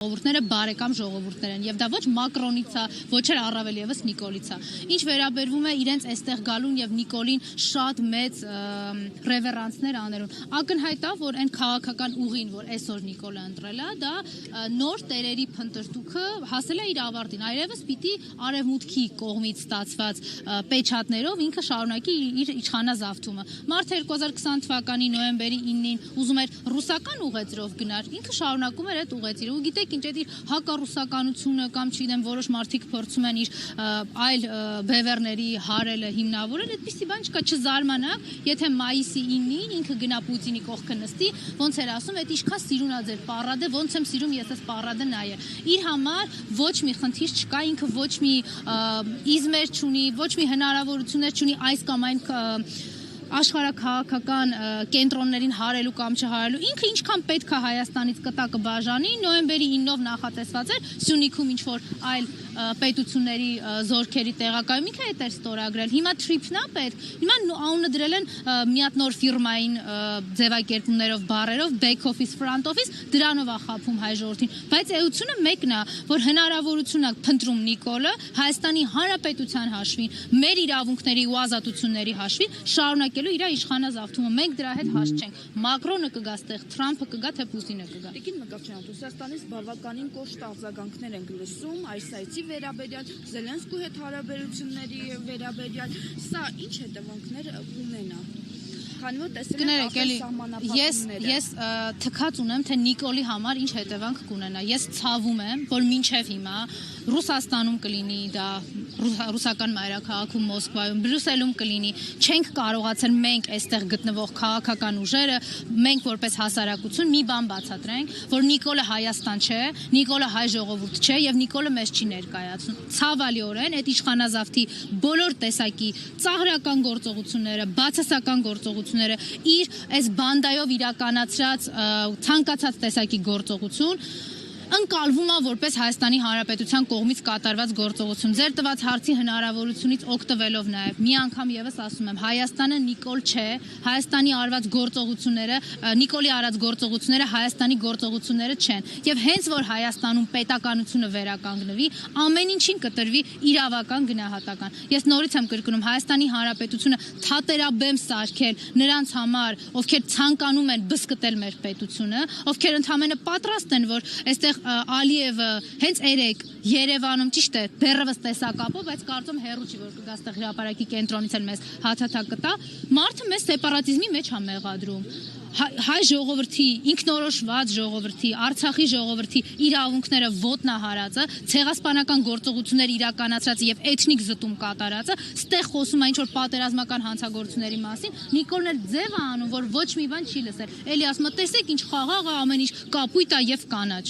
ժողովուրդները բարեկամ ժողովուրդներ են եւ դա ոչ Մակրոնից է, ոչ էլ առավել եւս Նիկոլից է։ Ինչ վերաբերվում է իրենց այստեղ գալուն եւ Նիկոլին շատ մեծ ռևերանսներ աներուն։ Ակնհայտ է, որ այն քաղաքական ուղին, որ այսօր Նիկոլը ընտրել է, դա նոր տերերի փնտրտուքը հասել է իր ավարտին։ Այլևս պիտի արևմուտքի կողմից ստացված պեչատներով ինքը շարունակի իր իշխանազավթումը։ Մարտը 2020 թվականի նոյեմբերի 9-ին ուզում էր ռուսական ուղեծրով գնար, ինքը շարունակում էր այդ ուղեծիրը։ Ու գիտեք ինչ, այդ իր հակառուսականությունը կամ չգիտեմ որոշ մարդիկ փորձում են իր այլ բևեռների հարելը հիմնավորել, այդպիսի բան չկա, չզարմանաք, եթե մայիսի 9-ին ինքը գնա Պուտինի կողքը նստի, ոնց էր ասում, այդ ինչքան սիրուն ա ձեր պարադը, ոնց եմ սիրում ես այս պարադը նայել։ Իր համար ոչ մի խնդիր չկա, ինքը ոչ մի իզմեր չունի, ոչ մի հնարավորություններ չունի այս կամ այն աշխարհաքաղաքական կենտրոններին հարելու կամ չհարելու, ինքը ինչքան պետք է Հայաստանից կտա կբաժանի, նոյեմբերի 9-ով նախատեսված էր Սյունիքում ինչ-որ այլ պետությունների զորքերի տեղակայում, ինքը այդ էր ստորագրել, հիմա թրիփն է պետք, հիմա անունը դրել են մի հատ նոր ֆիրմային ձևակերպումներով, բառերով, back office, front office, դրանով է խաբում հայ ժողովրդին, բայց էությունը մեկն է, որ հնարավորություն է փնտրում Նիկոլը Հայաստանի Հանրապետության հաշվին, մեր իրավունքների ու ազատությունների հաշվին շարունակելու իր իշխանազավթումը, մենք դրա հետ հաստ չենք, Մակրոնը կգա ստեղ, Թրամփը կգա, թե Պուտինը կգա։ Տիկին Մկրտչյան, Ռուսաստանից բավականին կոշտ արձագանքներ ենք լսում այս այցի վերաբերյալ, Զելենսկու հետ հարաբերությունների վերաբերյալ, սա ինչ հետևանքներ կունենա։ Քանի որ տեսել եք սահմանափակումները։ Ես թքած ունեմ, թե Նիկոլի համար ինչ հետևանք կունենա։ Ես ցավում եմ, որ մինչև հիմա Ռուսաստանում կլինի դա, ռուսական մայրաքաղաքում, Մոսկվայում, Բրյուսելում կլինի, չենք կարողացել մենք այստեղ գտնվող քաղաքական ուժերը, մենք որպես հասարակություն մի բան բացատրենք, որ Նիկոլը Հայաստան չէ, Նիկոլը հայ ժողովուրդ չէ եւ Նիկոլը մեզ չի ներկայացնում։ Ցավալիորեն այդ իշխանազավթի բոլոր տեսակի ծաղրական գործողությունները, բացասական գործողությունները, իր այս բանդայով իրականացրած ցանկացած տեսակի գործողություն ընկալվում է որպես Հայաստանի Հանրապետության կողմից կատարված գործողություն։ Ձեր տված հարցի հնարավորությունից օգտվելով նաև մի անգամ եւս ասում եմ, Հայաստանը Նիկոլ չէ, Հայաստանի արված գործողությունները, Նիկոլի արած գործողությունները Հայաստանի գործողությունները չեն։ Եվ հենց որ Հայաստանում պետականությունը վերականգնվի, ամեն ինչին կտրվի իրավական գնահատական։ Ես նորից եմ կրկնում, Հայաստանի Հանրապետությունը թատերաբեմ սարքել նրանց համար, ովքեր ցանկանում են բսկտել մեր պետությունը, ովքեր ընդհանրապես պատրաստ են, որ այստեղ Ալիևը հենց երեք Երևանում ճիշտ է դեռևս տեսակապով, բայց կարծում հերու չի որ կգա ստեղ հրապարակի կենտրոնից էլ մեզ հաթաթա կտա, մարդը մեզ սեպարատիզմի մեջ է մեղադրում։ Հայ ժողովրդի, ինքնորոշված ժողովրդի, Արցախի ժողովրդի իրավունքները ոտնահարածը, ցեղասպանական գործողություններ իրականացրած եւ էթնիկ զտում կատարածը, ստեղ խոսում է ինչ-որ պատերազմական հանցագործությունների մասին, Նիկոլն էլ ձև է անում, որ ոչ մի բան չի լսել։ Էլի ասում է, տեսեք ինչ խաղաղ է, ամեն ինչ կապույտ է եւ կանաչ։